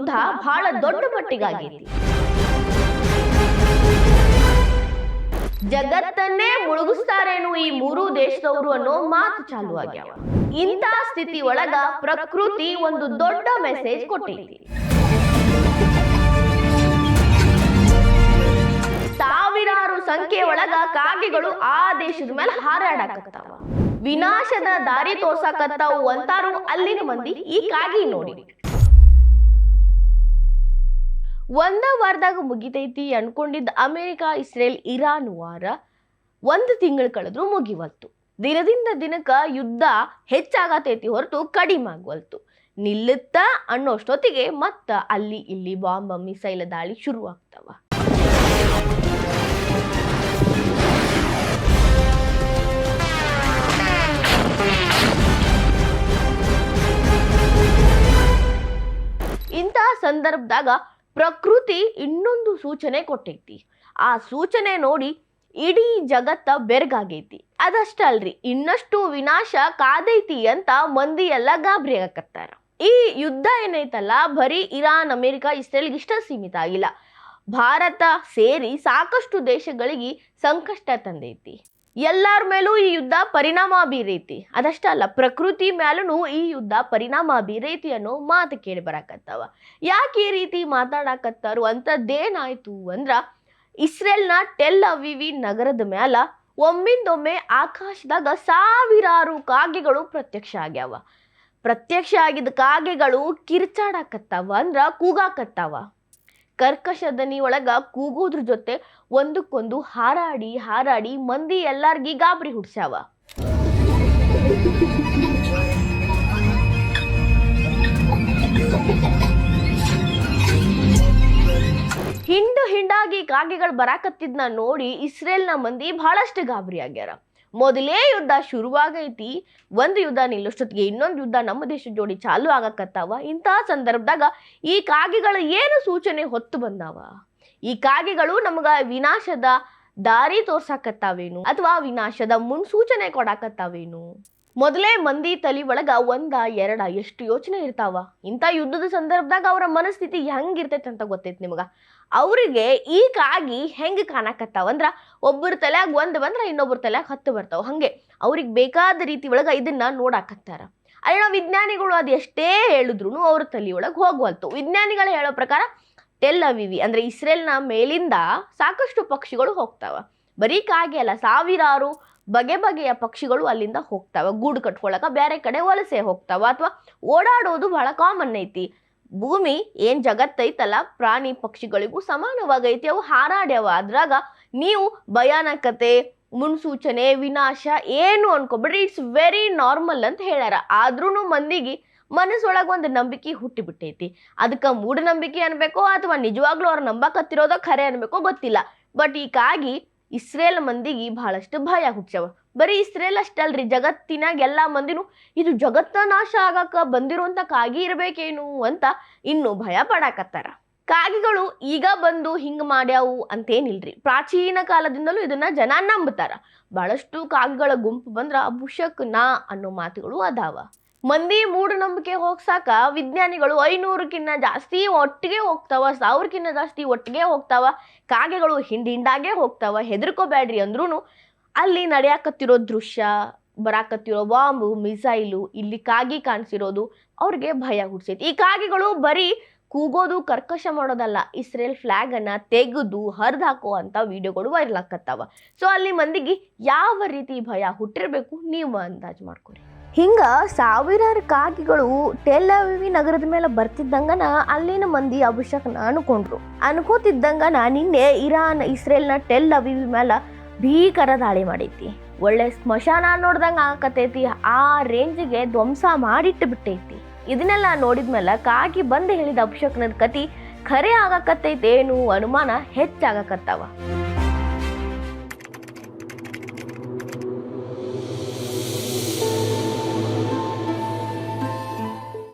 ಯುದ್ಧ ಬಹಳ ದೊಡ್ಡ ಮಟ್ಟಿಗಾಗೈತಿ. ಜಗತ್ತನ್ನೇ ಮುಳುಗಿಸ್ತಾರೇನು ಈ ಮೂರು ದೇಶದವರು ಅನ್ನೋ ಮಾತು ಚಾಲು ಆಗ್ಯಾವ. ಇಂಥ ಸ್ಥಿತಿ ಒಳಗ ಪ್ರಕೃತಿ ಒಂದು ದೊಡ್ಡ ಮೆಸೇಜ್ ಕೊಟ್ಟೈತಿ. ಸಾವಿರಾರು ಸಂಖ್ಯೆ ಒಳಗ ಕಾಗೆಗಳು ಆ ದೇಶದ ಮೇಲೆ ಹಾರಾಡಕತ್ತಾವ, ವಿನಾಶದ ದಾರಿ ತೋರ್ಸಾಕತ್ತಾವು ಅಂತಾರು ಅಲ್ಲಿನ ಮಂದಿ. ಈ ಕಾಗಿ ನೋಡಿ ಒಂದ ವಾರದಾಗ ಮುಗಿತೈತಿ ಅನ್ಕೊಂಡಿದ್ದ ಅಮೆರಿಕ, ಇಸ್ರೇಲ್, ಇರಾನ್ ವಾರ 1 ತಿಂಗಳು ಕಳೆದ್ರು ಮುಗಿವಲ್ತು. ದಿನದಿಂದ ದಿನಕ್ಕ ಯುದ್ಧ ಹೆಚ್ಚಾಗತೈತಿ ಹೊರತು ಕಡಿಮೆ ಆಗವಲ್ತು. ನಿಲ್ಲುತ್ತ ಅನ್ನೋಷ್ಟೊತ್ತಿಗೆ ಮತ್ತ ಅಲ್ಲಿ ಇಲ್ಲಿ ಬಾಂಬ್ ಮಿಸೈಲ್ ದಾಳಿ ಶುರು ಆಗ್ತಾವ. ಇಂಥ ಸಂದರ್ಭದಾಗ ಪ್ರಕೃತಿ ಇನ್ನೊಂದು ಸೂಚನೆ ಕೊಟ್ಟೈತಿ. ಆ ಸೂಚನೆ ನೋಡಿ ಇಡೀ ಜಗತ್ತ ಬೆರಗಾಗೈತಿ. ಅದಷ್ಟ ಅಲ್ರಿ, ಇನ್ನಷ್ಟು ವಿನಾಶ ಕಾದೈತಿ ಅಂತ ಮಂದಿ ಎಲ್ಲ ಗಾಬರಿ ಆಗಕತ್ತಾರ. ಈ ಯುದ್ಧ ಏನೈತಲ್ಲ ಬರೀ ಇರಾನ್, ಅಮೆರಿಕ, ಇಸ್ರೇಲ್ಗೆ ಇಷ್ಟ ಸೀಮಿತ ಆಗಿಲ್ಲ. ಭಾರತ ಸೇರಿ ಸಾಕಷ್ಟು ದೇಶಗಳಿಗೆ ಸಂಕಷ್ಟ ತಂದೈತಿ. ಎಲ್ಲರ ಮೇಲೂ ಈ ಯುದ್ಧ ಪರಿಣಾಮ ಬೀರೈತಿ. ಅದಷ್ಟ ಅಲ್ಲ, ಪ್ರಕೃತಿ ಮೇಲೂ ಈ ಯುದ್ಧ ಪರಿಣಾಮ ಬೀರೈತಿ ಅನ್ನೋ ಮಾತು ಕೇಳಿ ಬರಾಕತ್ತಾವ. ಯಾಕೆ ಈ ರೀತಿ ಮಾತಾಡಕತ್ತಾರು ಅಂತದ್ದೇನಾಯ್ತು ಅಂದ್ರ, ಇಸ್ರೇಲ್ನ ಟೆಲ್ ಅವೀವಿ ನಗರದ ಮ್ಯಾಲ ಒಮ್ಮಿಂದೊಮ್ಮೆ ಆಕಾಶದಾಗ ಸಾವಿರಾರು ಕಾಗೆಗಳು ಪ್ರತ್ಯಕ್ಷ ಆಗ್ಯಾವ. ಪ್ರತ್ಯಕ್ಷ ಆಗಿದ್ದ ಕಾಗೆಗಳು ಕಿರ್ಚಾಡಕತ್ತಾವ ಅಂದ್ರ ಕೂಗಾಕತ್ತಾವ. ಕರ್ಕಶ ದನಿ ಒಳಗ ಕೂಗೋದ್ರ ಜೊತೆ ಒಂದಕ್ಕೊಂದು ಹಾರಾಡಿ ಹಾರಾಡಿ ಮಂದಿ ಎಲ್ಲಾರ್ಗಿ ಗಾಬರಿ ಹುಡ್ಸ್ಯಾವ. ಹಿಂಡಾಗಿ ಕಾಗೆಗಳು ಬರಾಕತ್ತಿದ್ನ ನೋಡಿ ಇಸ್ರೇಲ್ನ ಮಂದಿ ಬಹಳಷ್ಟು ಗಾಬರಿ ಆಗ್ಯಾರ. ಮೊದಲೇ ಯುದ್ಧ ಶುರುವಾಗೈತಿ, ಒಂದು ಯುದ್ಧ ನಿಲ್ಲಷ್ಟೊತ್ತಿಗೆ ಇನ್ನೊಂದು ಯುದ್ಧ ನಮ್ಮ ದೇಶದ ಜೋಡಿ ಚಾಲು ಆಗಕತ್ತಾವ. ಇಂತಹ ಸಂದರ್ಭದಾಗ ಈ ಕಾಗೆಗಳು ಏನು ಸೂಚನೆ ಹೊತ್ತು ಬಂದಾವ? ಈ ಕಾಗೆಗಳು ನಮಗ ವಿನಾಶದ ದಾರಿ ತೋರ್ಸಾಕತ್ತಾವೇನು ಅಥವಾ ವಿನಾಶದ ಮುನ್ಸೂಚನೆ ಕೊಡಾಕತ್ತಾವೇನು? ಮೊದಲೇ ಮಂದಿ ತಲಿ ಒಳಗ 1, 2 ಎಷ್ಟು ಯೋಚನೆ ಇರ್ತಾವ. ಇಂಥ ಯುದ್ಧದ ಸಂದರ್ಭದಾಗ ಅವರ ಮನಸ್ಥಿತಿ ಹೆಂಗಿರ್ತೈತೆ ಅಂತ ಗೊತ್ತೈತಿ ನಿಮಗ. ಅವ್ರಿಗೆ ಈ ಕಾಗಿ ಹೆಂಗ್ ಕಾಣಕತ್ತಾವ ಅಂದ್ರ, ಒಬ್ಬರ ತಲೆಯಾಗ 1 ಬಂದ್ರ ಇನ್ನೊಬ್ಬರ ತಲೆಯಾಗ 10 ಬರ್ತಾವ. ಹಂಗೆ ಅವ್ರಿಗೆ ಬೇಕಾದ ರೀತಿ ಒಳಗ ಇದನ್ನ ನೋಡಾಕತ್ತಾರ. ಅಲ್ಲಿನ ವಿಜ್ಞಾನಿಗಳು ಅದು ಎಷ್ಟೇ ಹೇಳಿದ್ರು ಅವ್ರ ತಲೆಯೊಳಗೆ ಹೋಗ್ವಲ್ತು. ವಿಜ್ಞಾನಿಗಳು ಹೇಳೋ ಪ್ರಕಾರ ಟೆಲ್ ಅವೀವಿ ಅಂದ್ರೆ ಇಸ್ರೇಲ್ನ ಮೇಲಿಂದ ಸಾಕಷ್ಟು ಪಕ್ಷಿಗಳು ಹೋಗ್ತಾವ. ಬರೀ ಕಾಗೆ ಅಲ್ಲ, ಸಾವಿರಾರು ಬಗೆಯ ಪಕ್ಷಿಗಳು ಅಲ್ಲಿಂದ ಹೋಗ್ತಾವ. ಗೂಡು ಕಟ್ಕೊಳಕ ಬೇರೆ ಕಡೆ ವಲಸೆ ಹೋಗ್ತಾವ ಅಥವಾ ಓಡಾಡೋದು ಬಹಳ ಕಾಮನ್ ಐತಿ. ಭೂಮಿ ಏನ್ ಜಗತ್ತೈತಲ್ಲ ಪ್ರಾಣಿ ಪಕ್ಷಿಗಳಿಗೂ ಸಮಾನವಾಗೈತಿ, ಅವು ಹಾರಾಡ್ಯಾವ. ಅದ್ರಾಗ ನೀವು ಭಯಾನಕತೆ, ಮುನ್ಸೂಚನೆ, ವಿನಾಶ ಏನು ಅನ್ಕೊಬಿಡ್ರಿ, ಇಟ್ಸ್ ವೆರಿ ನಾರ್ಮಲ್ ಅಂತ ಹೇಳ್ಯಾರ. ಆದ್ರೂ ಮಂದಿಗೆ ಮನಸ್ಸೊಳಗೆ ಒಂದು ನಂಬಿಕೆ ಹುಟ್ಟಿಬಿಟ್ಟೈತಿ. ಅದಕ್ಕೆ ಮೂಢನಂಬಿಕೆ ಅನ್ಬೇಕೋ ಅಥವಾ ನಿಜವಾಗ್ಲೂ ಅವ್ರು ನಂಬಕತ್ತಿರೋದೋ ಖರೆ ಅನ್ಬೇಕೋ ಗೊತ್ತಿಲ್ಲ. ಬಟ್ ಈ ಕಾಗಿ ಇಸ್ರೇಲ್ ಮಂದಿಗೆ ಬಹಳಷ್ಟು ಭಯ ಹುಟ್ಸ್ಯಾವ. ಬರೀ ಇಸ್ರೇಲ್ ಅಷ್ಟಲ್ರಿ, ಜಗತ್ತಿನಾಗ ಎಲ್ಲಾ ಮಂದಿನೂ ಇದು ಜಗತ್ತ ನಾಶ ಆಗಾಕ ಬಂದಿರುವಂತ ಕಾಗಿ ಇರ್ಬೇಕೇನು ಅಂತ ಇನ್ನು ಭಯ ಪಡಾಕತ್ತಾರ. ಕಾಗಿಗಳು ಈಗ ಬಂದು ಹಿಂಗ್ ಮಾಡ್ಯಾವು ಅಂತೇನಿಲ್ರಿ. ಪ್ರಾಚೀನ ಕಾಲದಿಂದಲೂ ಇದನ್ನ ಜನ ನಂಬುತ್ತಾರ. ಬಹಳಷ್ಟು ಕಾಗಿಗಳ ಗುಂಪು ಬಂದ್ರ ಅಪಶಕುನ ಅನ್ನೋ ಮಾತುಗಳು ಅದಾವ. ಮಂದಿ ಮೂಢನಂಬಿಕೆ ಹೋಗ್ಸಾಕ ವಿಜ್ಞಾನಿಗಳು 500ಕ್ಕಿಂತ ಜಾಸ್ತಿ ಒಟ್ಟಿಗೆ ಹೋಗ್ತಾವ, 1000ಕ್ಕಿಂತ ಜಾಸ್ತಿ ಒಟ್ಟಿಗೆ ಹೋಗ್ತಾವ. ಕಾಗೆಗಳು ಹಿಂಡಾಗೆ ಹೋಗ್ತಾವ. ಹೆದರ್ಕೋಬೇಡ್ರಿ ಅಂದ್ರೂ ಅಲ್ಲಿ ನಡೆಯಾಕತ್ತಿರೋ ದೃಶ್ಯ, ಬರಾಕತ್ತಿರೋ ಬಾಂಬು, ಮಿಸೈಲು, ಇಲ್ಲಿ ಕಾಗಿ ಕಾಣಿಸಿರೋದು ಅವ್ರಿಗೆ ಭಯ ಹುಡ್ಸೈತಿ. ಈ ಕಾಗೆಗಳು ಬರೀ ಕೂಗೋದು, ಕರ್ಕಶ ಮಾಡೋದಲ್ಲ, ಇಸ್ರೇಲ್ ಫ್ಲಾಗ್ ಅನ್ನ ತೆಗೆದು ಹರಿದಾಕೋ ಅಂತ ವಿಡಿಯೋಗಳು ವೈರಲ್ ಆಕತ್ತಾವ. ಸೊ ಅಲ್ಲಿ ಮಂದಿಗೆ ಯಾವ ರೀತಿ ಭಯ ಹುಟ್ಟಿರ್ಬೇಕು ನೀವು ಅಂದಾಜು ಮಾಡ್ಕೊರಿ. ಹಿಂಗ ಸಾವಿರಾರು ಕಾಗಿಗಳು ಟೆಲ್ ಅವೀವಿ ನಗರದ ಮೇಲೆ ಬರ್ತಿದ್ದಂಗನ ಅಲ್ಲಿನ ಮಂದಿ ಅಪಶಕುನ ಅನ್ಕೋತಿದ್ದಂಗನ ನಿನ್ನೆ ಇರಾನ್ ಇಸ್ರೇಲ್ನ ಟೆಲ್ ಅವೀವಿ ಮೇಲೆ ಭೀಕರ ದಾಳಿ ಮಾಡೈತಿ. ಒಳ್ಳೆ ಸ್ಮಶಾನ ನೋಡ್ದಂಗ ಆಕತೈತಿ. ಆ ರೇಂಜ್ಗೆ ಧ್ವಂಸ ಮಾಡಿಟ್ಟು ಬಿಟ್ಟೈತಿ. ಇದನ್ನೆಲ್ಲ ನೋಡಿದ್ಮೇಲೆ ಕಾಗಿ ಬಂದು ಹೇಳಿದ ಅಪಶಕುನದ ಕತಿ ಖರೆ ಆಗಾಕತ್ತೈತೇನು ಅನುಮಾನ ಹೆಚ್ಚಾಗಕತ್ತಾವ.